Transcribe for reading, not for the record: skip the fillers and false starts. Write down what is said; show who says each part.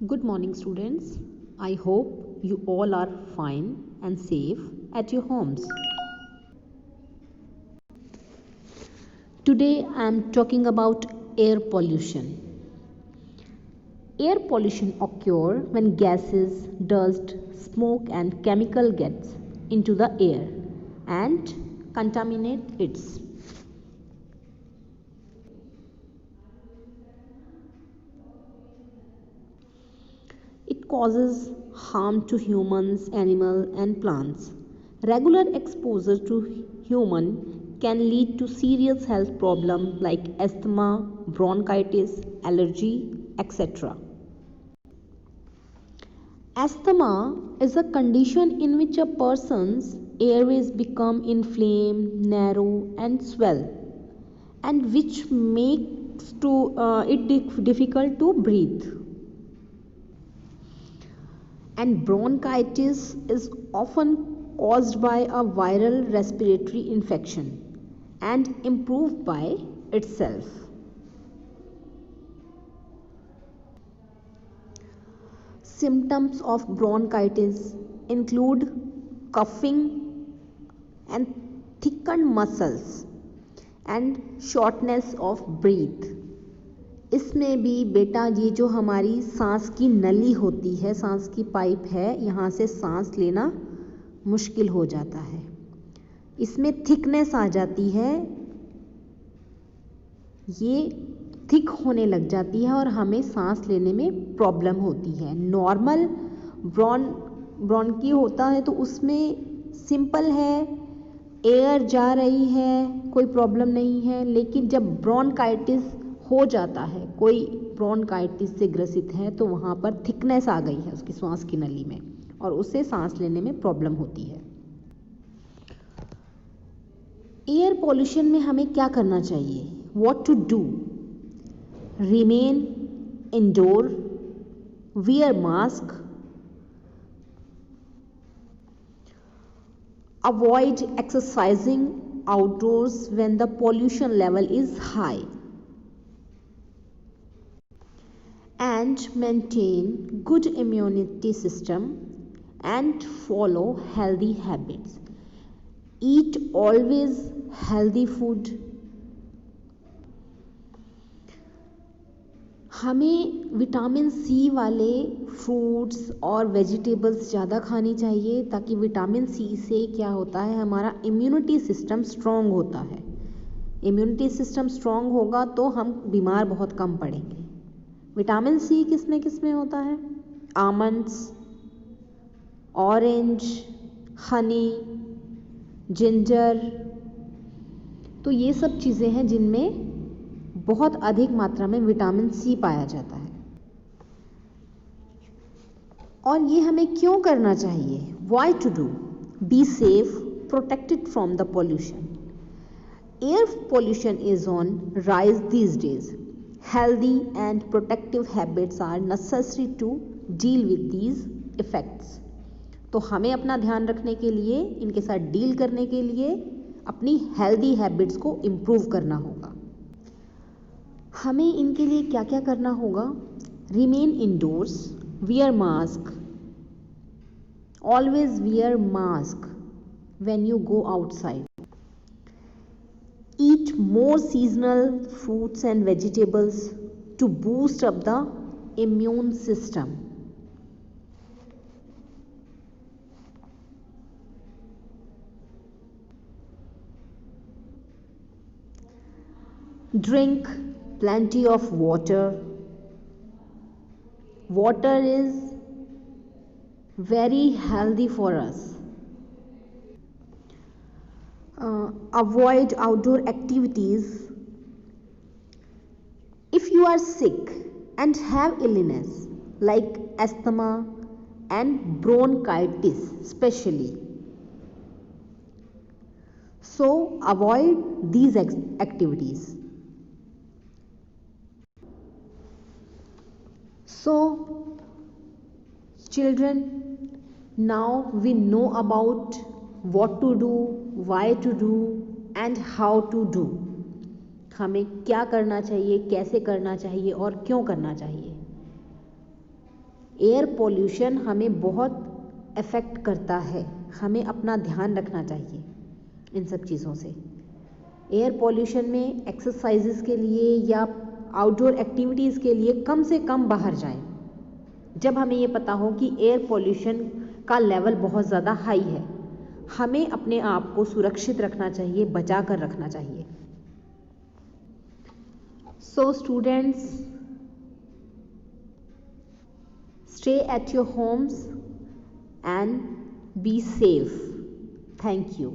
Speaker 1: Good morning, students. I hope you all are fine and safe at your homes. Today I am talking about air pollution. Air pollution occurs when gases, dust, smoke and chemical gets into the air and contaminate it. It causes harm to humans, animals and plants. Regular exposure to human can lead to serious health problems like asthma, bronchitis, allergy, etc. Asthma is a condition in which a person's airways become inflamed, narrow and swell, and which makes it difficult to breathe. And bronchitis is often caused by a viral respiratory infection and improved by itself. Symptoms of bronchitis include coughing and thickened muscles and shortness of breath. इसमें भी बेटा ये जो हमारी सांस की नली होती है, सांस की पाइप है, यहाँ से सांस लेना मुश्किल हो जाता है. इसमें थिकनेस आ जाती है, ये थिक होने लग जाती है और हमें सांस लेने में प्रॉब्लम होती है. नॉर्मल ब्रोंकी होता है तो उसमें सिंपल है, एयर जा रही है, कोई प्रॉब्लम नहीं है. लेकिन जब ब्रोंकाइटिस हो जाता है, कोई ब्रोंकाइटिस से ग्रसित है, तो वहाँ पर थिकनेस आ गई है उसकी सांस की नली में और उससे सांस लेने में प्रॉब्लम होती है. एयर पॉल्यूशन में हमें क्या करना चाहिए? What to do? Remain indoor, wear mask, avoid exercising outdoors when the pollution level is high, and maintain good immunity system and follow healthy habits. Eat always healthy food. हमें vitamin C वाले fruits और vegetables ज़्यादा खानी चाहिए, ताकि vitamin C से क्या होता है, हमारा इम्यूनिटी सिस्टम स्ट्रॉन्ग होता है. इम्यूनिटी सिस्टम स्ट्रॉन्ग होगा तो हम बीमार बहुत कम पड़ेंगे. विटामिन सी किस में होता है? Almonds, orange, Honey, ginger. तो ये सब चीज़ें हैं जिनमें बहुत अधिक मात्रा में विटामिन सी पाया जाता है. और ये हमें क्यों करना चाहिए? Why to do? Be safe, protected from the pollution. Air pollution is on rise these days. Healthy and protective habits are necessary to deal with these effects. तो हमें अपना ध्यान रखने के लिए, इनके साथ डील करने के लिए अपनी हेल्दी हैबिट्स को इम्प्रूव करना होगा. हमें इनके लिए क्या क्या करना होगा? Remain indoors, wear mask, always wear mask when you go outside. Eat more seasonal fruits and vegetables to boost up the immune system. Drink plenty of water. Water is very healthy for us. Avoid outdoor activities. If you are sick and have illness like asthma and bronchitis especially, so avoid these activities. So children, now we know about what to do, why to do and how to do. हमें क्या करना चाहिए, कैसे करना चाहिए और क्यों करना चाहिए. एयर पॉल्यूशन हमें बहुत अफेक्ट करता है, हमें अपना ध्यान रखना चाहिए इन सब चीज़ों से। एयर पॉल्यूशन में एक्सरसाइजेस के लिए या आउटडोर एक्टिविटीज़ के लिए कम से कम बाहर जाएं जब हमें ये पता हो कि एयर पॉल्यूशन का लेवल बहुत ज़्यादा हाई है। हमें अपने आप को सुरक्षित रखना चाहिए, बचा कर रखना चाहिए। So students, stay at your homes and be safe. Thank you.